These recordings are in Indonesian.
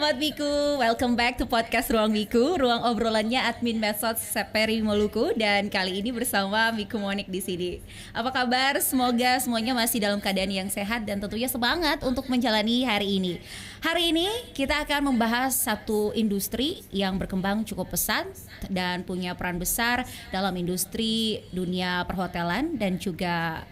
Sobat Miku, welcome back to podcast Ruang Miku, ruang obrolannya admin medsos Peri Maluku, dan kali ini bersama Miku Monik di sini. Apa kabar? Semoga semuanya masih dalam keadaan yang sehat dan tentunya semangat untuk menjalani hari ini. Hari ini kita akan membahas satu industri yang berkembang cukup pesat dan punya peran besar dalam industri dunia perhotelan dan juga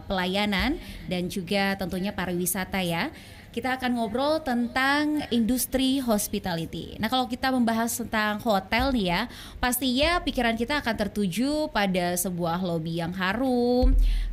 pelayanan dan juga tentunya pariwisata ya. Kita akan ngobrol tentang industri hospitality. Nah, kalau kita membahas tentang hotel nih ya, pastinya pikiran kita akan tertuju pada sebuah lobi yang harum,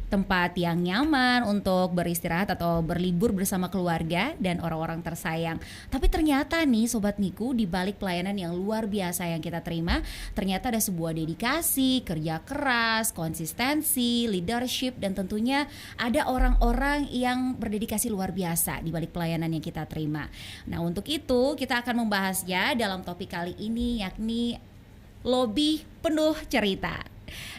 tempat yang nyaman untuk beristirahat atau berlibur bersama keluarga dan orang-orang tersayang. Tapi ternyata nih Sobat Miku, di balik pelayanan yang luar biasa yang kita terima, ternyata ada sebuah dedikasi, kerja keras, konsistensi, leadership, dan tentunya ada orang-orang yang berdedikasi luar biasa di balik pelayanan yang kita terima. Nah, untuk itu kita akan membahasnya dalam topik kali ini, yakni lobi penuh cerita.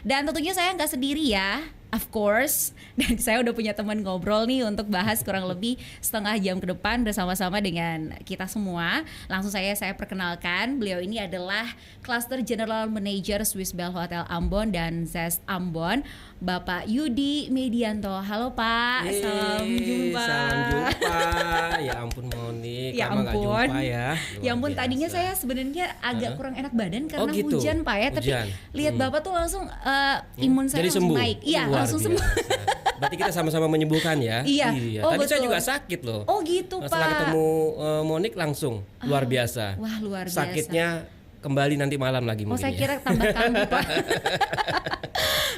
Dan tentunya saya nggak sendiri ya, of course. Dan saya udah punya teman ngobrol nih untuk bahas kurang lebih setengah jam ke depan bersama-sama dengan kita semua. Langsung saya perkenalkan, beliau ini adalah Cluster General Manager Swiss Bell Hotel Ambon dan Zest Ambon, Bapak Yudi Medianto. Halo Pak, salam jumpa. Salam jumpa. Ya ampun Monik, ya lama ampun. gak jumpa ya. Ya ampun, tadinya saya sebenarnya agak kurang enak badan karena gitu. hujan Pak ya. Tapi lihat Bapak tuh langsung imun saya jadi langsung sembuh. baik. Iya, langsung sembuh. Berarti kita sama-sama menyembuhkan ya. Iya. Oh, Tadi betul. saya juga sakit loh. Oh gitu Pak. Setelah ketemu Monik langsung luar biasa. Wah, luar biasa. Sakitnya kembali nanti malam lagi mungkin. Saya kira tambah kambuh Pak.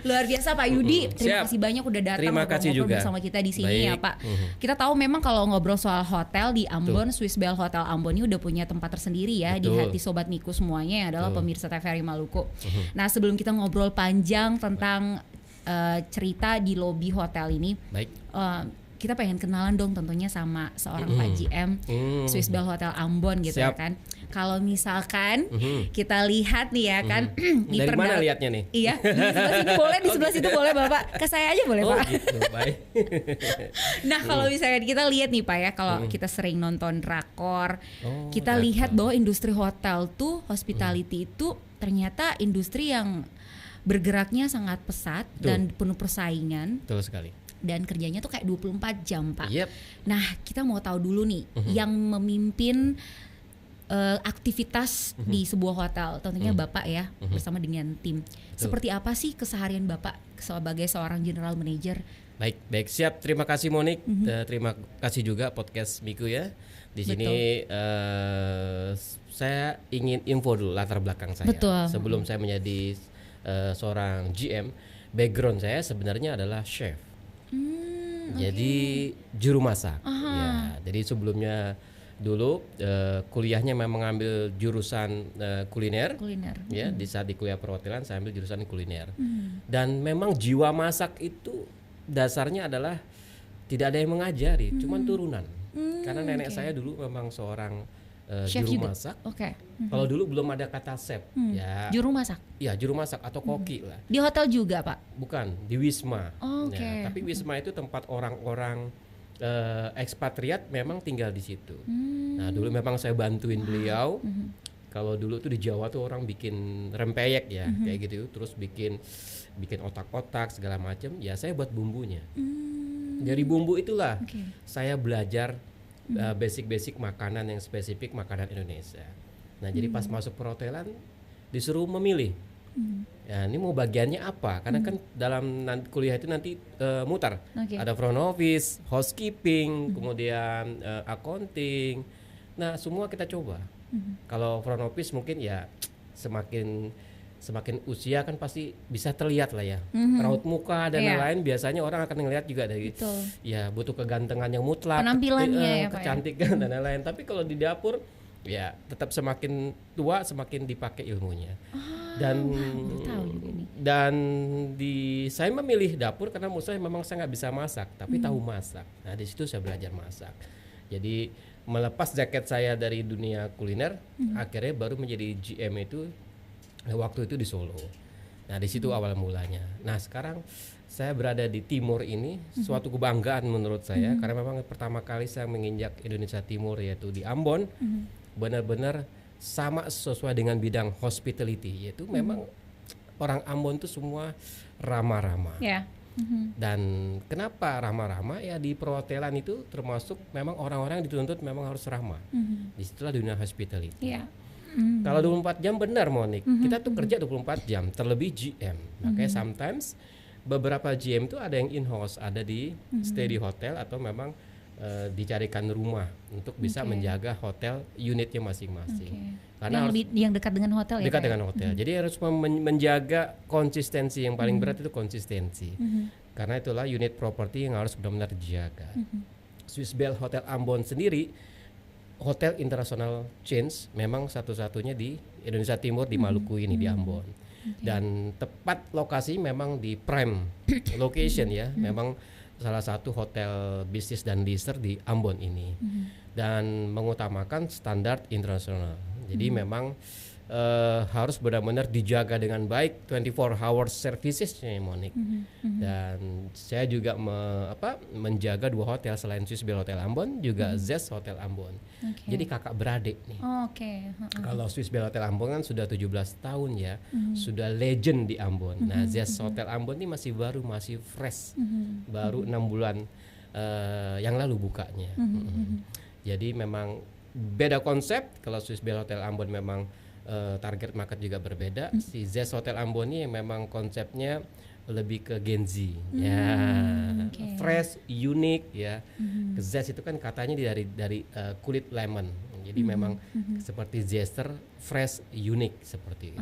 Luar biasa Pak Yudi. Terima Siap. kasih banyak udah datang Terima kasih juga bersama kita di sini. Baik. Ya Pak. Kita tahu memang kalau ngobrol soal hotel di Ambon, Swiss Bell Hotel Ambon ini udah punya tempat tersendiri ya di hati Sobat Miku semuanya yang adalah pemirsa TVRI Maluku. Nah, sebelum kita ngobrol panjang tentang cerita di lobi hotel ini, Baik. kita pengen kenalan dong tentunya sama seorang Pak GM Swiss Bell Hotel Ambon gitu ya Siap. kan. Kalau misalkan kita lihat nih ya kan di Dari mana lihatnya nih? Iya, di sebelah sini boleh, di sebelah situ boleh Bapak. Ke saya aja boleh Pak. Gitu, baik. Nah, kalau misalnya kita lihat nih Pak ya, kalau kita sering nonton drakor, kita lihat bahwa industri hotel tuh, hospitality itu ternyata industri yang bergeraknya sangat pesat dan penuh persaingan. Betul sekali. Dan kerjanya tuh kayak 24 jam Pak. Yep. Nah, kita mau tahu dulu nih yang memimpin aktivitas di sebuah hotel, tentunya Bapak ya, bersama dengan tim. Seperti apa sih keseharian Bapak sebagai seorang general manager? Baik, siap. Terima kasih Monik. Terima kasih juga podcast Miku ya. Di sini saya ingin info dulu latar belakang saya. Betul. Sebelum saya menjadi seorang GM, background saya sebenarnya adalah chef. Jadi juru masak. Ya, jadi sebelumnya dulu kuliahnya memang mengambil jurusan kuliner. Ya, di saat di kuliah perhotelan saya ambil jurusan kuliner. Dan memang jiwa masak itu dasarnya adalah tidak ada yang mengajari, cuman turunan. Karena nenek saya dulu memang seorang Chef juru juga? masak. Oke. Kalau dulu belum ada kata chef, ya. Juru masak? Ya, juru masak atau koki lah. Di hotel juga Pak? Bukan, di Wisma. Oke. Ya, tapi Wisma itu tempat orang-orang ekspatriat memang tinggal di situ. Nah, dulu memang saya bantuin beliau. Kalau dulu tuh di Jawa tuh orang bikin rempeyek ya, kayak gitu. Terus bikin otak-otak segala macam. Ya, saya buat bumbunya. Dari bumbu itulah saya belajar basic-basic makanan yang spesifik makanan Indonesia. Nah, jadi pas masuk perhotelan disuruh memilih. Ya, ini mau bagiannya apa? Karena kan dalam kuliah itu nanti mutar. Ada front office, housekeeping, kemudian accounting. Nah, semua kita coba. Kalau front office mungkin ya semakin usia kan pasti bisa terlihat lah ya, raut muka dan lain-lain. Biasanya orang akan ngelihat juga dari ya butuh kegantengan yang mutlak, penampilannya kecantikan dan lain-lain. Tapi kalau di dapur ya tetap semakin tua semakin dipakai ilmunya. Dan saya memilih dapur karena menurut saya memang saya nggak bisa masak, tapi tahu masak. Nah, di situ saya belajar masak. Jadi melepas jaket saya dari dunia kuliner, akhirnya baru menjadi GM itu waktu itu di Solo. Nah di situ awal mulanya. Nah sekarang saya berada di timur ini suatu kebanggaan menurut saya karena memang pertama kali saya menginjak Indonesia Timur yaitu di Ambon, benar-benar sama sesuai dengan bidang hospitality, yaitu memang orang Ambon itu semua ramah-ramah. Yeah. Dan kenapa ramah-ramah? Ya di perhotelan itu termasuk memang orang-orang yang dituntut memang harus ramah. Disitulah dunia hospitality. Yeah. Kalau 24 jam benar Monik, kita tuh kerja 24 jam, terlebih GM. Makanya sometimes beberapa GM tuh ada yang in-house, ada di stay di hotel atau memang dicarikan rumah untuk bisa menjaga hotel unitnya masing-masing. Karena yang dekat dengan hotel dekat dengan hotel. Jadi harus menjaga konsistensi, yang paling berat itu konsistensi. Karena itulah unit property yang harus benar-benar dijaga. Swiss Bell Hotel Ambon sendiri hotel international chains memang satu-satunya di Indonesia Timur, di Maluku ini, di Ambon. Dan tepat lokasi memang di prime location ya, memang salah satu hotel bisnis dan leisure di Ambon ini. Dan mengutamakan standar internasional. Jadi memang harus benar-benar dijaga dengan baik 24 hour servicesnya Monik. Dan saya juga menjaga 2 hotel selain Swiss Bell Hotel Ambon, juga Zest Hotel Ambon. Jadi kakak beradik nih. Kalau Swiss Bell Hotel Ambon kan sudah 17 tahun ya, sudah legend di Ambon. Nah Zest Hotel Ambon ini masih baru, masih fresh, baru 6 bulan yang lalu bukanya. Jadi memang beda konsep. Kalau Swiss Bell Hotel Ambon memang target market juga berbeda. Si Zest Hotel Ambon ini memang konsepnya lebih ke Gen Z, fresh, unik ya. Zest itu kan katanya dari kulit lemon, jadi memang seperti zester, fresh, unik seperti itu.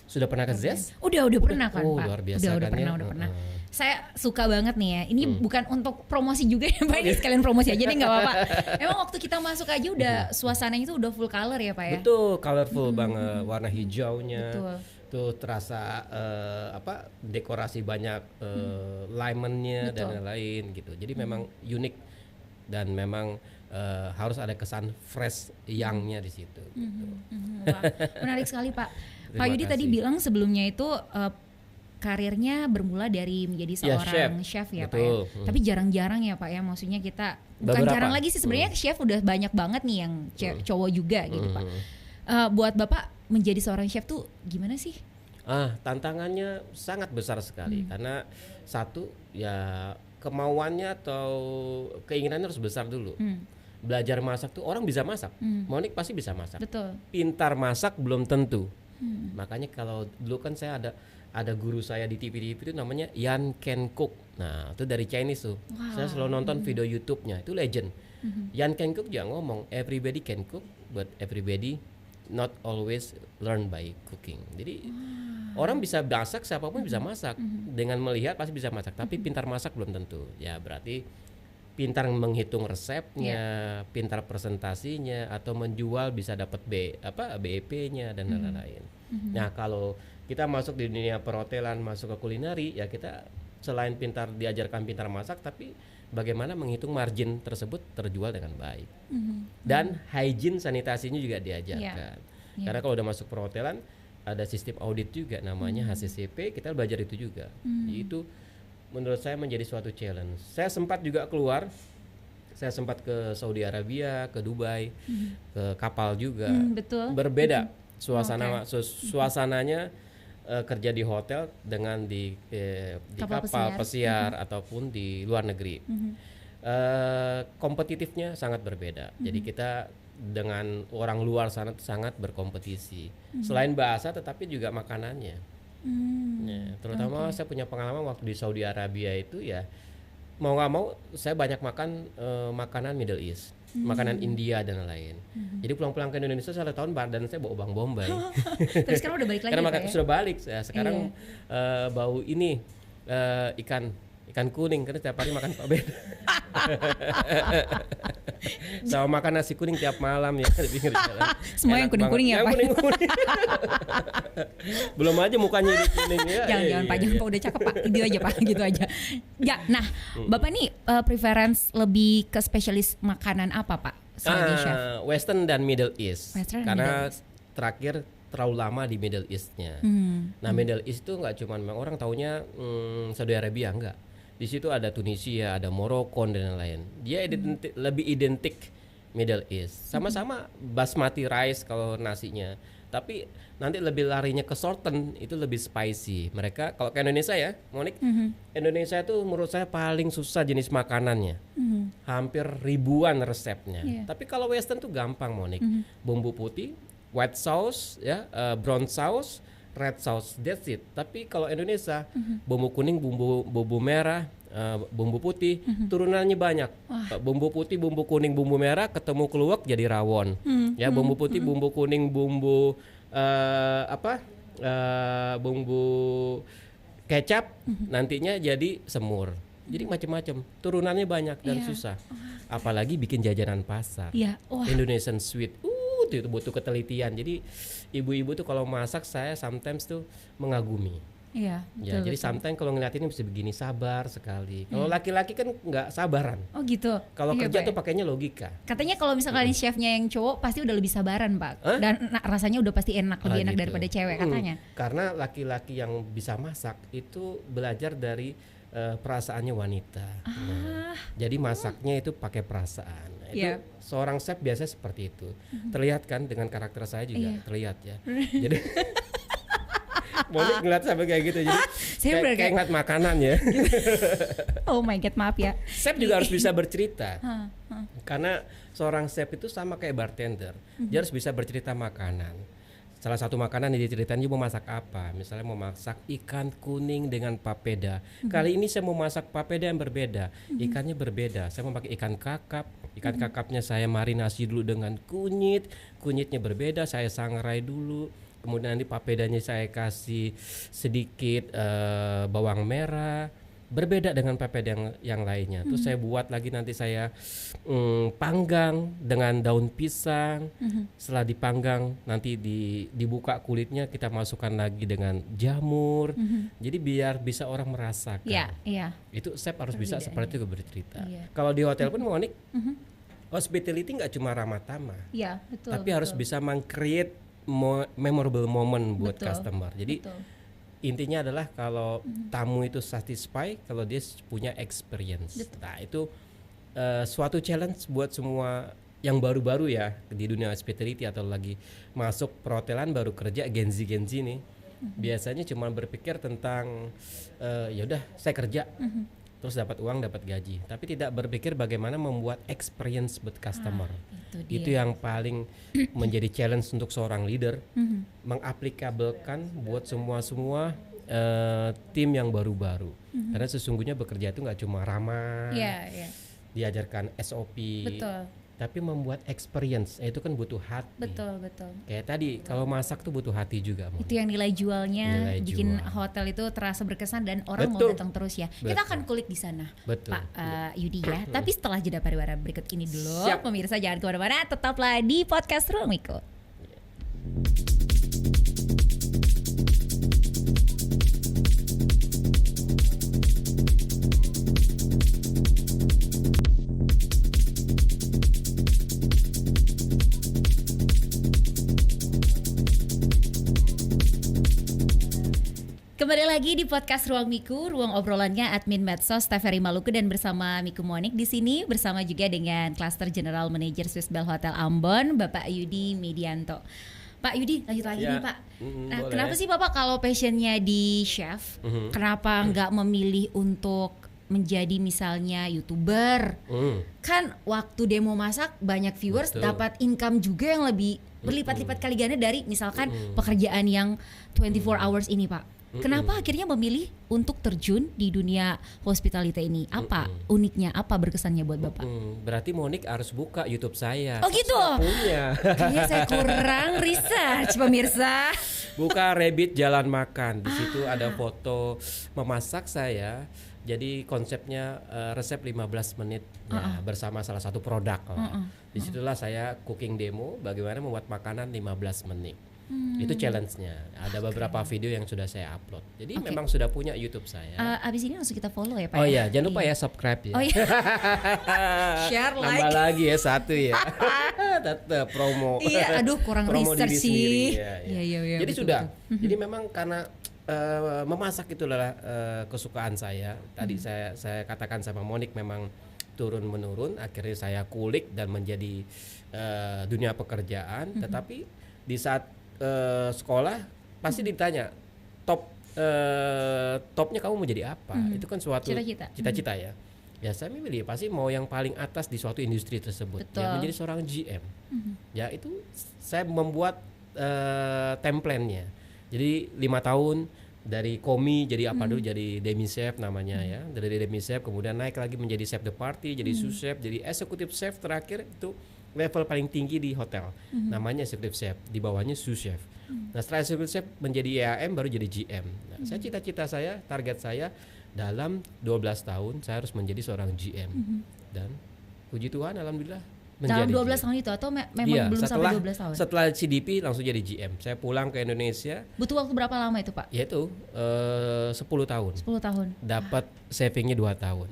Sudah pernah ke Zest? Udah pernah kan Pak? Luar biasa udah kan ya. Udah pernah. Saya suka banget nih ya. Ini bukan untuk promosi juga ya Pak, ini sekalian promosi aja nih nggak apa-apa. Emang waktu kita masuk aja udah suasananya itu udah full color ya Pak ya? Betul, colorful banget, warna hijaunya. Betul. Tuh terasa dekorasi banyak lemonnya dan lain-lain gitu. Jadi memang unik dan memang harus ada kesan fresh youngnya di situ. Gitu. Wah, menarik sekali Pak. Pak Yudi tadi bilang sebelumnya itu karirnya bermula dari menjadi seorang chef ya betul. Pak ya. Tapi jarang-jarang ya Pak ya, maksudnya kita bukan jarang lagi sih sebenarnya, chef udah banyak banget nih yang cowok juga gitu Pak. Buat Bapak menjadi seorang chef tuh gimana sih? Tantangannya sangat besar sekali karena satu ya kemauannya atau keinginannya harus besar dulu. Belajar masak tuh orang bisa masak, Monik pasti bisa masak. Betul. Pintar masak belum tentu. Makanya kalau dulu kan saya ada guru saya di TV itu namanya Yan Can Cook. Nah itu dari Chinese tuh. Saya selalu nonton video YouTube-nya, itu legend. Yan Can Cook juga ngomong everybody can cook but everybody not always learn by cooking. Jadi orang bisa masak, siapapun bisa masak. Dengan melihat pasti bisa masak, tapi pintar masak belum tentu. Ya berarti pintar menghitung resepnya, pintar presentasinya, atau menjual bisa dapat BEP-nya dan lain-lain. Nah kalau kita masuk di dunia perhotelan, masuk ke kulineri, ya kita selain diajarkan pintar masak, tapi bagaimana menghitung margin tersebut terjual dengan baik. Dan hygiene sanitasinya juga diajarkan. Karena kalau udah masuk perhotelan ada sistem audit juga namanya HCCP, kita belajar itu juga. Itu menurut saya menjadi suatu challenge. Saya sempat juga keluar, saya sempat ke Saudi Arabia, ke Dubai, ke kapal juga. Betul. Berbeda suasananya kerja di hotel dengan di kapal pesiar ataupun di luar negeri. Kompetitifnya sangat berbeda. Jadi kita dengan orang luar sana sangat berkompetisi. Selain bahasa tetapi juga makanannya. Terutama saya punya pengalaman waktu di Saudi Arabia itu ya, mau nggak mau saya banyak makan makanan Middle East, makanan India dan lain. Jadi pulang-pulang ke Indonesia satu tahun badan saya bau bang Bombay. Tapi sekarang udah balik lagi. Karena ya? sudah balik. Sekarang bau ini ikan kuning karena tiap hari makan Pak Ben. Sama makan nasi kuning tiap malam ya di pinggir jalan. Semua yang kuning-kuning ya Pak. Kuning-kuning. Belum aja mukanya di kuning ya. Jangan Pak, jangan Pak, udah cakep Pak. Itu aja Pak, gitu aja. Ya, nah, Bapak nih preference lebih ke spesialis makanan apa Pak sebagai chef? Western dan Middle East. Western karena Middle East. terakhir terlalu lama di Middle East-nya. Nah, Middle East itu nggak cuma memang orang taunya Saudi Arabia, enggak. Di situ ada Tunisia, ada Maroko dan lain-lain. Dia lebih identik Middle East. Sama-sama basmati rice kalau nasinya. Tapi nanti lebih larinya ke Sultan, itu lebih spicy. Mereka kalau ke Indonesia ya, Monik, Indonesia itu menurut saya paling susah jenis makanannya. Hampir ribuan resepnya. Tapi kalau Western tuh gampang, Monik. Bumbu putih, white sauce, ya, brown sauce, red sauce, that's it. Tapi kalau Indonesia, bumbu kuning, bumbu merah, bumbu putih, turunannya banyak. Bumbu putih, bumbu kuning, bumbu merah ketemu keluak jadi rawon. Ya, bumbu putih, bumbu kuning, bumbu bumbu kecap, nantinya jadi semur. Jadi macam-macam. Turunannya banyak dan susah. Apalagi bikin jajanan pasar. Indonesian sweet. Itu butuh ketelitian. Jadi ibu-ibu tuh kalau masak saya sometimes tuh mengagumi. Iya, ya, jadi sometimes kalau ngeliatin bisa begini sabar sekali. Kalau laki-laki kan nggak sabaran. Oh gitu. Kalau kerja tuh pakainya logika. Katanya kalau misalkan chefnya yang cowok pasti udah lebih sabaran, Pak. Dan rasanya udah pasti enak, lebih enak daripada cewek katanya. Karena laki-laki yang bisa masak itu belajar dari perasaannya wanita. Jadi masaknya itu pakai perasaan. Itu seorang chef biasanya seperti itu. Terlihat kan dengan karakter saya juga terlihat ya. Jadi Monik ngeliat sampai kayak gitu, jadi kayak ngeliat makanan ya. Oh my god, maaf ya. Chef juga harus bisa bercerita. Karena seorang chef itu sama kayak bartender. Dia harus bisa bercerita makanan. Salah satu makanan yang diceritain dia mau masak apa. Misalnya mau masak ikan kuning dengan papeda. Kali ini saya mau masak papeda yang berbeda. Ikannya berbeda. Saya mau pakai ikan kakap. Ikan kakapnya saya marinasi dulu dengan kunyit. Kunyitnya berbeda, saya sangrai dulu. Kemudian nanti papedanya saya kasih sedikit bawang merah. Berbeda dengan papeda yang lainnya. Terus saya buat lagi, nanti saya panggang dengan daun pisang. Setelah dipanggang nanti dibuka kulitnya, kita masukkan lagi dengan jamur. Jadi biar bisa orang merasakan. Itu chef harus bisa seperti itu bercerita. Kalau di hotel pun Monik, hospitality nggak cuma ramah tamah, tapi harus bisa meng-create memorable moment buat customer. Jadi intinya adalah kalau tamu itu satisfy, kalau dia punya experience. Nah itu suatu challenge buat semua yang baru-baru ya di dunia hospitality atau lagi masuk perhotelan baru kerja, Gen Z nih. Biasanya cuma berpikir tentang ya udah saya kerja, terus dapat uang, dapat gaji, tapi tidak berpikir bagaimana membuat experience buat customer. Itu yang paling menjadi challenge untuk seorang leader, mengaplikabelkan buat semua tim yang baru-baru. Karena sesungguhnya bekerja itu nggak cuma ramah, diajarkan SOP, tapi membuat experience, itu kan butuh hati. Betul. Kayak tadi kalau masak tuh butuh hati juga. Itu yang nilai jualnya bikin hotel itu terasa berkesan dan orang mau datang terus ya. Kita akan kulik di sana, Pak Yudi ya. Tapi setelah jeda pariwara berikut ini dulu. Pemirsa jangan kemana-mana, tetaplah di podcast Ruang Miko. Kembali lagi di podcast Ruang Miku, ruang obrolannya admin medsos Teferi Maluku dan bersama Miku Monik di sini, bersama juga dengan Cluster General Manager Swiss Bell Hotel Ambon, Bapak Yudi Medianto. Pak Yudi, lanjut lagi nih Pak. Nah, kenapa sih Bapak kalau passionnya di chef, kenapa nggak memilih untuk menjadi misalnya YouTuber? Kan waktu demo masak banyak viewers, dapat income juga yang lebih berlipat-lipat kali ganda dari misalkan pekerjaan yang 24 hours ini Pak. Kenapa akhirnya memilih untuk terjun di dunia hospitality ini? Apa uniknya? Apa berkesannya buat Bapak? Berarti Monik harus buka YouTube saya. Oh gitu? Punya. Kayaknya saya kurang research pemirsa. Buka Rabbit Jalan Makan. Di situ ada foto memasak saya. Jadi konsepnya resep 15 menit bersama salah satu produk. Disitulah saya cooking demo bagaimana membuat makanan 15 menit. Itu challenge-nya. Ada beberapa video yang sudah saya upload. Jadi Oke. memang sudah punya YouTube saya. Abis ini langsung kita follow ya Pak. Oh ya? iya, jangan lupa ya subscribe ya. Oh iya. Share, like. Nambah lagi ya satu ya. Tetap promo. Iya, aduh kurang Promo research diri sendiri, sih. ya, ya. Iya, Jadi betul, sudah. betul. Jadi memang karena memasak itu adalah kesukaan saya. Tadi saya katakan sama Monik memang turun menurun. Akhirnya saya kulik dan menjadi dunia pekerjaan. Tetapi di saat sekolah pasti ditanya topnya kamu mau jadi apa? Itu kan suatu cita-cita ya. Ya saya memilih pasti mau yang paling atas di suatu industri tersebut. Betul. Ya menjadi seorang GM. Ya itu saya membuat template-nya. Jadi 5 tahun dari komi jadi apa dulu, jadi demi chef namanya ya. Dari demi chef kemudian naik lagi menjadi chef de party, jadi sous chef, jadi executive chef, terakhir itu level paling tinggi di hotel. Namanya executive chef, di bawahnya sous chef. Nah, setelah executive chef menjadi EAM baru jadi GM. Nah, saya cita-cita saya, target saya dalam 12 tahun saya harus menjadi seorang GM. Dan puji Tuhan alhamdulillah Dalam menjadi 12 GM. tahun itu atau memang Iya, belum sampai 12 tahun? Setelah CDP langsung jadi GM. Saya pulang ke Indonesia. Butuh waktu berapa lama itu Pak? Yaitu 10 tahun. 10 tahun. Dapat savingnya 2 tahun.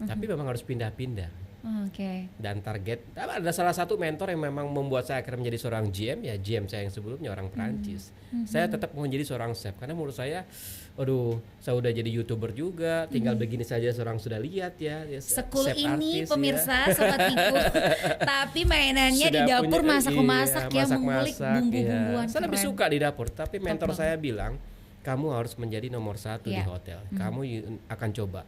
Tapi memang harus pindah-pindah. Oke. Dan target ada salah satu mentor yang memang membuat saya akhirnya menjadi seorang GM, ya GM saya yang sebelumnya orang Perancis. Saya tetap mau menjadi seorang chef karena menurut saya, aduh, saya udah jadi YouTuber juga, tinggal begini saja seorang sudah lihat ya. Sekul chef ini artis, pemirsa ya. Sobat Miku. Tapi mainannya di Sudah dapur punya- masak-memasak iya, ya, mengulik masak-masak, bumbu-bumbuan. iya. Saya lebih Keren. suka di dapur, tapi mentor banget. saya bilang kamu harus menjadi nomor 1 di Iya. hotel. Kamu akan coba.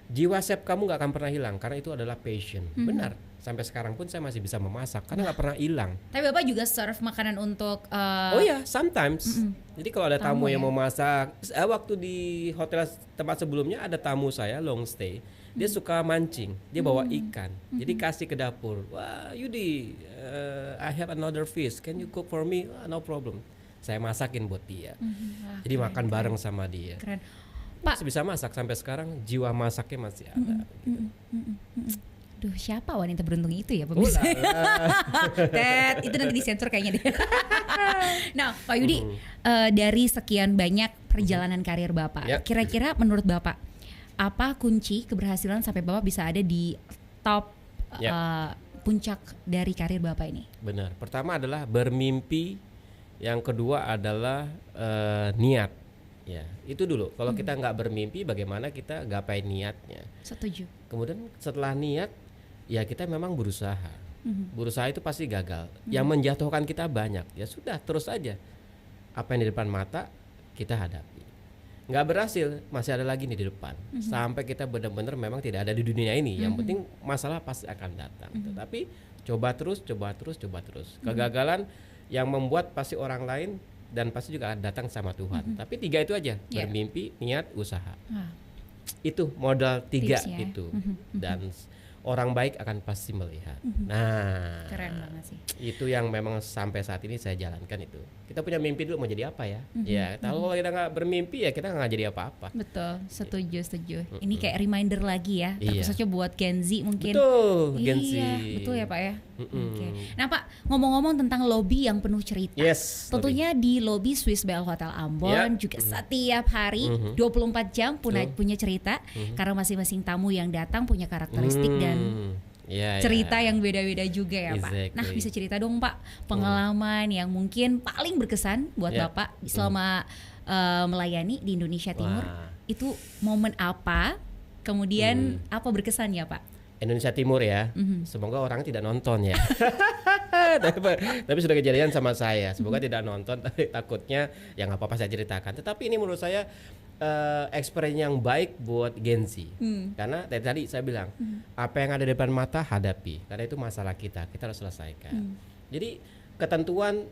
Jiwa chef kamu nggak akan pernah hilang karena itu adalah passion. Benar. Sampai sekarang pun saya masih bisa memasak karena nggak pernah hilang. Tapi Bapak juga serve makanan untuk Oh ya, sometimes. Jadi kalau ada tamu yang ya? mau masak, waktu di hotel tempat sebelumnya ada tamu saya long stay. Dia suka mancing, dia bawa ikan. Jadi kasih ke dapur. Wah, Yudi, I have another fish. Can you cook for me? No problem. Saya masakin buat dia. Wah, Jadi makan bareng sama dia. keren. Pak, Masih bisa masak sampai sekarang, jiwa masaknya masih ada. duh siapa wanita beruntung itu ya pemirsa? Ted, itu nanti disensor kayaknya deh. Nah, Pak Yudi, dari sekian banyak perjalanan karir Bapak, Ya. kira-kira menurut Bapak apa kunci keberhasilan sampai Bapak bisa ada di top puncak dari karir Bapak ini? Benar. Pertama adalah bermimpi, yang kedua adalah niat. Ya, itu dulu. Kalau kita nggak bermimpi, bagaimana kita gapai niatnya? Setuju. Kemudian setelah niat, ya kita memang berusaha. Berusaha itu pasti gagal. Yang menjatuhkan kita banyak. Ya sudah, terus aja. Apa yang di depan mata kita hadapi. Nggak berhasil, masih ada lagi nih di depan. Sampai kita benar-benar memang tidak ada di dunia ini. Yang penting masalah pasti akan datang. Tetapi coba terus. Kegagalan yang membuat pasti orang lain dan pasti juga datang sama Tuhan. Tapi 3 itu aja, bermimpi, niat, usaha. Itu modal 3 Tips ya. itu. Dan orang baik akan pasti melihat. Nah, Keren banget sih. itu yang memang sampai saat ini saya jalankan itu. Kita punya mimpi dulu mau jadi apa ya? Ya, kalau kita nggak bermimpi ya kita nggak jadi apa-apa. Betul, setuju. Ini kayak reminder lagi ya, Iya. terkhususnya buat Gen Z mungkin. Betul, Gen Z. Iya, betul ya Pak ya. Oke. Nah Pak, ngomong-ngomong tentang lobby yang penuh cerita. Yes. Tentunya di lobby Swiss Bell Hotel Ambon Ya. juga setiap hari 24 jam punya cerita karena masing-masing tamu yang datang punya karakteristik dan Ya, cerita ya. yang beda-beda juga ya Pak. Exactly. Nah bisa cerita dong Pak pengalaman yang mungkin paling berkesan buat Ya. Bapak selama melayani di Indonesia Timur. Wah. Itu momen apa? Kemudian apa berkesan ya Pak? Indonesia Timur ya. Semoga orang tidak nonton ya. tapi sudah kejadian sama saya. Semoga tidak nonton. Tapi takutnya ya nggak apa-apa saya ceritakan. Tetapi ini menurut saya experience yang baik buat Gen Z. Karena dari tadi saya bilang apa yang ada di depan mata hadapi. Karena itu masalah kita harus selesaikan. Jadi ketentuan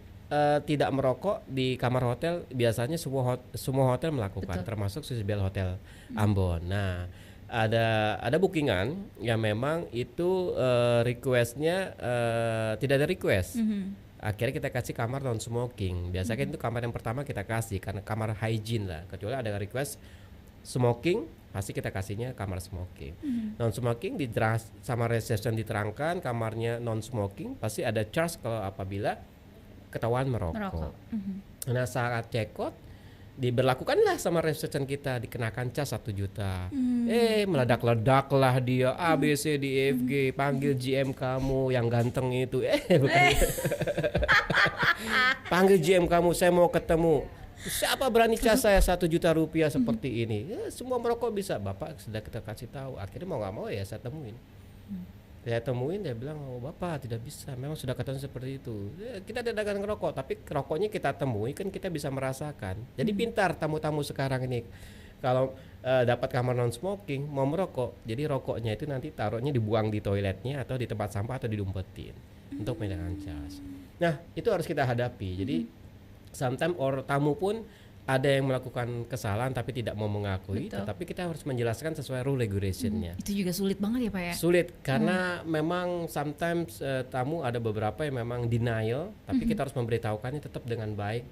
tidak merokok di kamar hotel biasanya semua hotel melakukan. Betul. Termasuk Swiss Bell Hotel Ambon. Nah, ada bookingan yang memang itu requestnya tidak ada request. Akhirnya kita kasih kamar non smoking. Biasanya itu kamar yang pertama kita kasih karena kamar hygiene lah. Kecuali ada request smoking, pasti kita kasihnya kamar smoking. Non smoking sama reception diterangkan kamarnya non smoking, pasti ada charge kalau apabila ketahuan merokok. Nah saat cekot diberlakukanlah sama resepsionis kita, dikenakan cas 1 juta. Meledak-ledaklah dia A B C D E F G, panggil GM kamu yang ganteng itu. Bukan. Panggil GM kamu, saya mau ketemu. Siapa berani cas saya 1 juta rupiah seperti ini? Ya, semua merokok bisa. Bapak sudah kita kasih tahu. Akhirnya mau nggak mau ya saya temuin. Saya temuin, dia bilang, oh bapak tidak bisa. Memang sudah katakan seperti itu. Ya, kita tidak akan ngerokok, tapi rokoknya kita temui kan kita bisa merasakan. Jadi pintar tamu-tamu sekarang ini. Kalau dapat kamar non smoking mau merokok, jadi rokoknya itu nanti taruhnya dibuang di toiletnya atau di tempat sampah atau diumpetin untuk menghilangkan cas. Nah itu harus kita hadapi. Jadi sometimes tamu pun ada yang melakukan kesalahan tapi tidak mau mengakui. Betul. Tetapi kita harus menjelaskan sesuai rule regulation-nya. Itu juga sulit banget ya Pak ya? Sulit karena memang sometimes tamu ada beberapa yang memang denial, tapi kita harus memberitahukannya tetap dengan baik,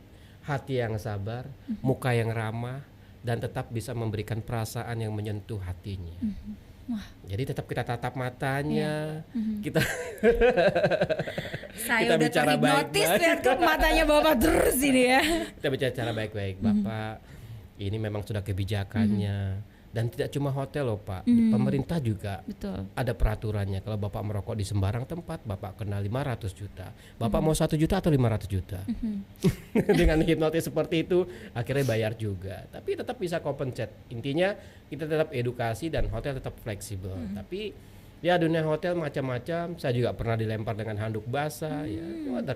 hati yang sabar, muka yang ramah, dan tetap bisa memberikan perasaan yang menyentuh hatinya. Wah. Jadi tetap kita tatap matanya, kita Saya kita udah bicara terhipnotis baik-baik. lihat kok matanya Bapak terus ini ya. Kita bicara baik-baik, Bapak. Ini memang sudah kebijakannya. Dan tidak cuma hotel loh Pak, pemerintah juga Betul. ada peraturannya. Kalau Bapak merokok di sembarang tempat, Bapak kena 500 juta. Bapak mau 1 juta atau 500 juta? Dengan hipnotis seperti itu, akhirnya bayar juga. Tapi tetap bisa compensate. Intinya kita tetap edukasi dan hotel tetap fleksibel. Tapi ya dunia hotel macam-macam. Saya juga pernah dilempar dengan handuk basah. Ya,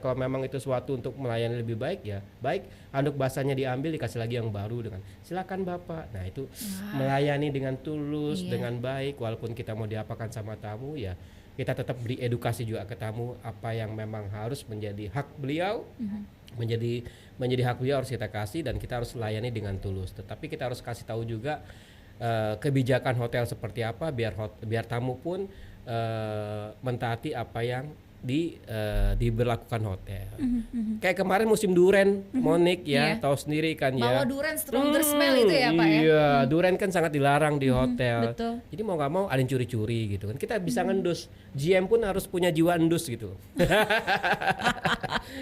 kalau memang itu suatu untuk melayani lebih baik ya, baik handuk basahnya diambil dikasih lagi yang baru dengan silakan Bapak. Nah itu melayani dengan tulus, dengan baik. Walaupun kita mau diapakan sama tamu ya, kita tetap beri edukasi juga ke tamu apa yang memang harus menjadi hak beliau. Menjadi hak beliau harus kita kasih dan kita harus layani dengan tulus. Tetapi kita harus kasih tahu juga kebijakan hotel seperti apa biar tamu pun mentaati apa yang diberlakukan hotel. Kayak kemarin musim duren, Monik ya, tahu sendiri kan ya. Bawa duren stronger smell itu ya Pak ya. Iya, duren kan sangat dilarang di hotel. Betul. Jadi mau nggak mau ada yang curi-curi gitu kan. Kita bisa ngendus. GM pun harus punya jiwa endus gitu.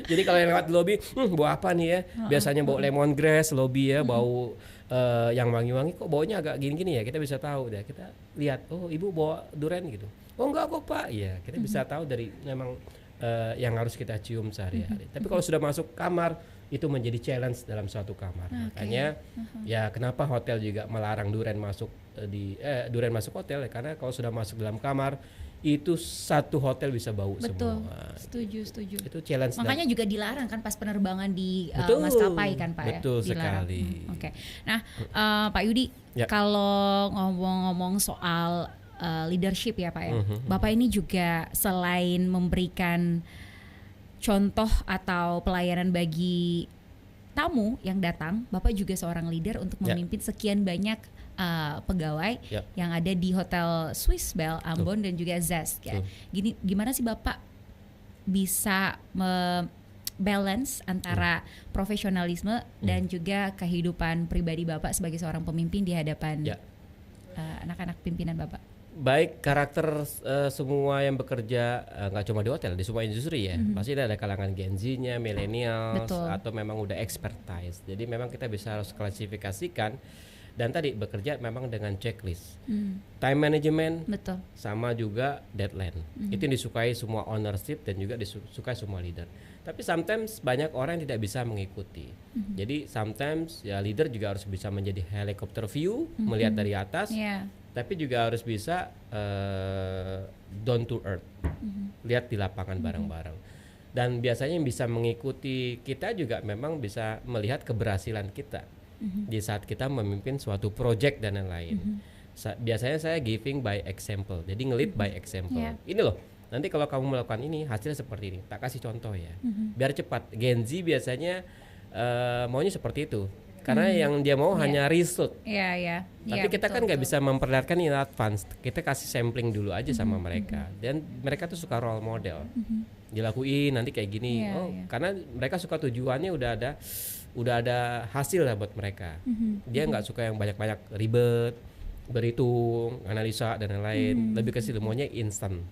Jadi kalau yang lewat di lobby, bawa apa nih ya? Biasanya bawa lemongrass lobby ya, bau yang wangi-wangi, kok baunya agak gini-gini ya, kita bisa tahu deh. Kita lihat, oh ibu bawa duren gitu. Oh enggak kok Pak, ya kita bisa tahu dari memang yang harus kita cium sehari-hari. Tapi kalau sudah masuk kamar itu menjadi challenge dalam suatu kamar. Makanya ya kenapa hotel juga melarang duren masuk duren masuk hotel ya, karena kalau sudah masuk dalam kamar itu satu hotel bisa bau Betul. semua. Setuju. Itu challenge. Makanya juga dilarang kan pas penerbangan di Betul. maskapai kan Pak ya. Betul Dilarang. sekali. Oke. Nah Pak Yudi, Ya. kalau ngomong-ngomong soal leadership ya Pak ya, Bapak ini juga selain memberikan contoh atau pelayanan bagi tamu yang datang, Bapak juga seorang leader untuk memimpin sekian banyak pegawai yang ada di Hotel Swiss Bell, Ambon dan juga Zest ya. Gimana sih Bapak bisa balance antara profesionalisme dan juga kehidupan pribadi Bapak sebagai seorang pemimpin di hadapan anak-anak pimpinan Bapak? Baik karakter semua yang bekerja nggak cuma di hotel, di semua industri ya, pasti ada kalangan Gen Z-nya, millennials, atau memang udah expertise. Jadi memang kita bisa harus klasifikasikan. Dan tadi bekerja memang dengan checklist, time management, sama juga deadline. Itu yang disukai semua ownership dan juga disukai semua leader. Tapi sometimes banyak orang yang tidak bisa mengikuti. Jadi sometimes ya leader juga harus bisa menjadi helicopter view, melihat dari atas. Tapi juga harus bisa down to earth, lihat di lapangan bareng-bareng. Dan biasanya yang bisa mengikuti kita juga memang bisa melihat keberhasilan kita di saat kita memimpin suatu project dan lain-lain. Biasanya saya giving by example, jadi nge-lead by example. Ini loh, nanti kalau kamu melakukan ini hasilnya seperti ini. Tak kasih contoh ya, biar cepat. Gen Z biasanya maunya seperti itu. Karena yang dia mau hanya result. Tapi kita kan nggak bisa memperlihatkan in advance. Kita kasih sampling dulu aja sama mereka. Dan mereka tuh suka role model. Dilakuin nanti kayak gini. Karena mereka suka tujuannya udah ada hasil lah buat mereka. Dia nggak suka yang banyak-banyak ribet. berhitung, analisa dan lain-lain, lebih ke semuanya instan.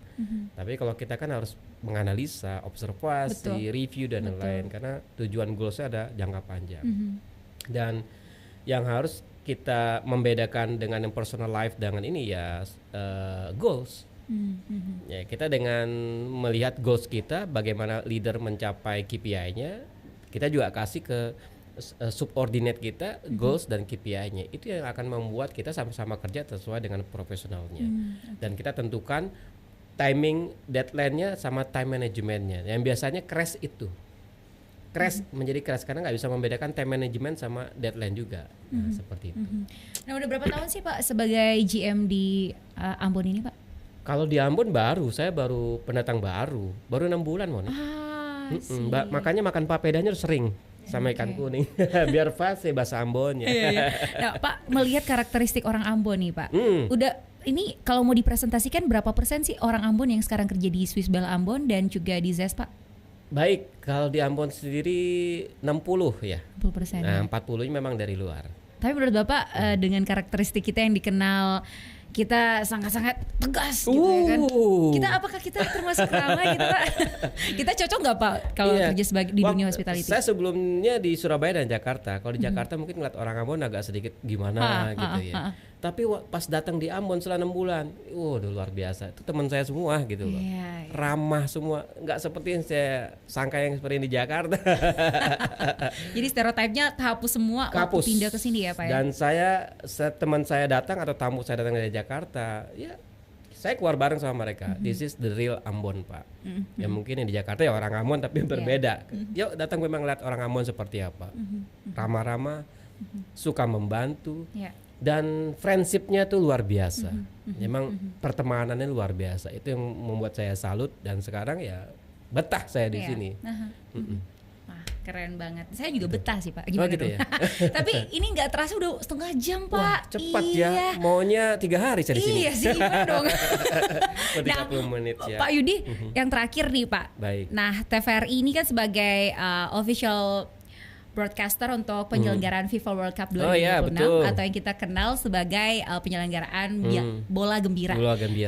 Tapi kalau kita kan harus menganalisa, observasi, Betul. review dan lain-lain, karena tujuan goalsnya ada jangka panjang. Dan yang harus kita membedakan dengan yang personal life dengan ini ya goals. Ya, kita dengan melihat goals kita, bagaimana leader mencapai KPI-nya, kita juga kasih ke subordinate kita goals dan KPI-nya. Itu yang akan membuat kita sama-sama kerja sesuai dengan profesionalnya. Dan kita tentukan timing, deadline-nya sama time management-nya. Yang biasanya crash itu. Menjadi crash karena nggak bisa membedakan time management sama deadline juga. Nah, seperti itu. Nah, udah berapa tahun sih Pak sebagai GM di Ambon ini Pak? Kalau di Ambon saya baru pendatang baru 6 bulan Mona. Makanya makan papedanya sering sama ikan kuning biar fasih bahasa Ambonnya. Nah, Pak, melihat karakteristik orang Ambon nih Pak, udah ini kalau mau dipresentasikan berapa persen sih orang Ambon yang sekarang kerja di Swiss Bell Ambon dan juga di Zest Pak? Baik, kalau di Ambon sendiri 60 ya. 60%. Nah, 40-nya memang dari luar. Tapi menurut Bapak dengan karakteristik kita yang dikenal kita sangat-sangat tegas gitu ya kan. Apakah kita termasuk ramah gitu Pak? Kita cocok nggak Pak kalau kerja sebagai di dunia hospitality? Saya sebelumnya di Surabaya dan Jakarta. Kalau di Jakarta mungkin ngeliat orang Ambon agak sedikit gimana gitu ya. Tapi pas datang di Ambon setelah 6 bulan, udah luar biasa. Itu teman saya semua gitu loh. Ramah semua, nggak seperti yang saya sangka yang seperti di Jakarta. Jadi stereotipnya kehapus semua waktu pindah ke sini ya Pak ya? Dan teman saya datang atau tamu saya datang dari Jakarta, ya saya keluar bareng sama mereka. This is the real Ambon Pak. Ya mungkin yang di Jakarta ya orang Ambon tapi berbeda. Yuk datang memang lihat orang Ambon seperti apa. Ramah-ramah, suka membantu. Dan friendship-nya tuh luar biasa. Memang pertemanannya luar biasa. Itu yang membuat saya salut dan sekarang ya betah saya di sini. Wah, keren banget. Saya juga betah sih Pak. Gimana gitu ya? Tapi ini nggak terasa udah setengah jam Pak. Wah, cepat ya. Maunya 3 hari saya di sini. Iya sih, gimana dong? 30 menit ya. Pak Yudi, yang terakhir nih Pak. Baik. Nah, TVRI ini kan sebagai official broadcaster untuk penyelenggaraan FIFA World Cup 2026 atau yang kita kenal sebagai penyelenggaraan bola gembira.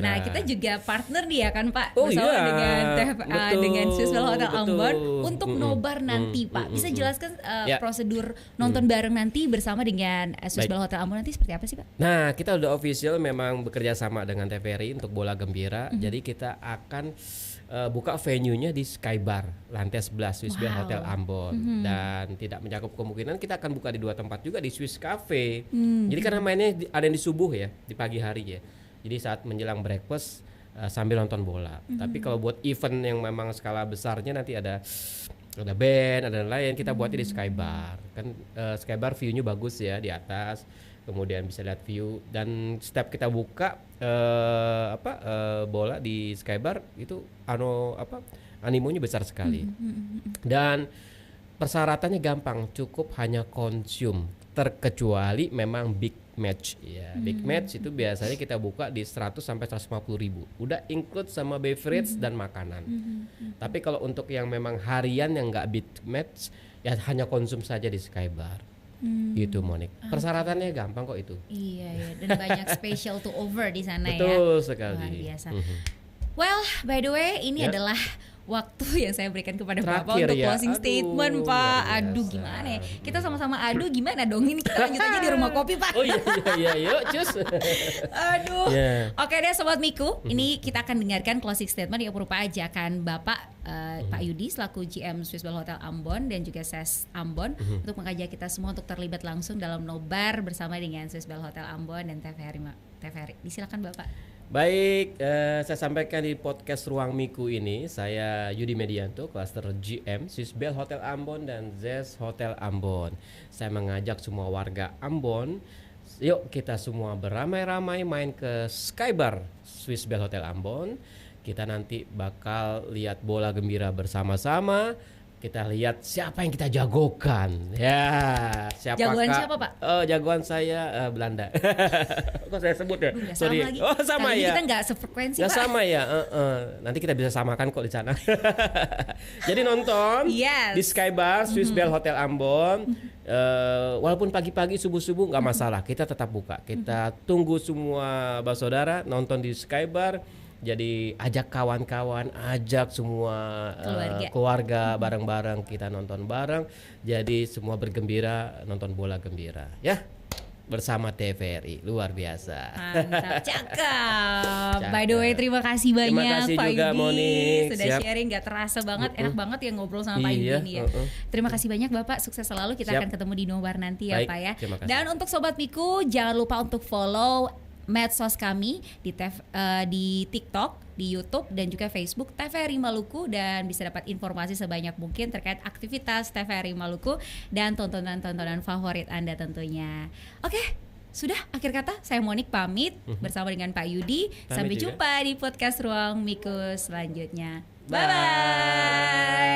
Nah, kita juga partner nih ya kan Pak bersama dengan Swiss Bell Hotel Ambon untuk nobar nanti Pak. Bisa jelaskan prosedur nonton bareng nanti bersama dengan Swiss Bell Hotel Ambon nanti seperti apa sih Pak? Nah, kita udah official memang bekerja sama dengan TVRI untuk bola gembira. Jadi kita akan buka venue-nya di Skybar lantai 11 Swiss Bell Hotel Ambon dan tidak mencakup kemungkinan kita akan buka di 2 tempat juga di Swiss Cafe. Jadi karena mainnya ada yang di subuh ya, di pagi hari ya. Jadi saat menjelang breakfast sambil nonton bola. Tapi kalau buat event yang memang skala besarnya nanti ada band, ada lain kita buatnya di Skybar. Kan Skybar view-nya bagus ya di atas. Kemudian bisa lihat view dan setiap kita buka bola di Skybar itu animonya besar sekali. Dan persyaratannya gampang, cukup hanya konsum terkecuali memang big match ya. Big match itu biasanya kita buka di 100 sampai 150 ribu. Udah include sama beverage dan makanan. Tapi kalau untuk yang memang harian yang nggak big match ya hanya konsum saja di Skybar. Gitu Monik. Persyaratannya gampang kok itu. Iya dan banyak special to over di sana ya. Betul sekali. Luar biasa. Well, by the way, ini adalah waktu yang saya berikan kepada Bapak untuk closing statement, Pak. Aduh, gimana ya? Kita sama-sama aduh gimana dong? Ini kita lanjut aja di rumah kopi, Pak. Oh iya, yuk, cus. Aduh. Oke deh, Sobat Miku. Ini kita akan dengarkan closing statement yang berupa ajakan Bapak Pak Yudi selaku GM Swiss Bell Hotel Ambon dan juga SES Ambon untuk mengajak kita semua untuk terlibat langsung dalam nobar bersama dengan Swiss Bell Hotel Ambon dan TVRI. Disilakan Bapak. Baik, saya sampaikan di podcast Ruang Miku ini, saya Yudi Medianto, Cluster GM Swiss Bell Hotel Ambon dan Zest Hotel Ambon. Saya mengajak semua warga Ambon, yuk kita semua beramai-ramai main ke Skybar Swiss Bell Hotel Ambon. Kita nanti bakal lihat bola gembira bersama-sama. kita lihat siapa yang kita jagokan. Ya, Jagoan siapa, Pak? Jagoan saya Belanda. Kok saya sebut ya? Nggak Sorry. sama lagi. Oh, sama Kali ini ya. kita nggak sefrekuensi, Nggak Pak. sama ya. Nanti kita bisa samakan kok di sana. Jadi nonton Yes. di Sky Bar Swiss Bell Hotel Ambon. Walaupun pagi-pagi subuh-subuh nggak masalah, kita tetap buka. Kita tunggu semua saudara nonton di Sky Bar. Jadi ajak kawan-kawan, ajak semua keluarga bareng-bareng, kita nonton bareng. Jadi semua bergembira, nonton bola gembira ya. Bersama TVRI, luar biasa. Mantap, cakep. By the way, terima kasih banyak kasih Pak juga, Yudi Monik. sudah Siap. sharing, gak terasa banget, enak banget ya ngobrol sama Pak Yudi nih ya. Terima kasih banyak Bapak, sukses selalu. Kita akan ketemu di Nobar nanti ya Baik, Pak ya. terima kasih. Dan untuk Sobat Miku, jangan lupa untuk follow medsos kami di TikTok, di YouTube dan juga Facebook TVRI Maluku, dan bisa dapat informasi sebanyak mungkin terkait aktivitas TVRI Maluku dan tontonan-tontonan favorit Anda tentunya. Oke, sudah akhir kata saya Monik pamit bersama dengan Pak Yudi. Sampai jumpa di podcast Ruang Miku selanjutnya. Bye bye.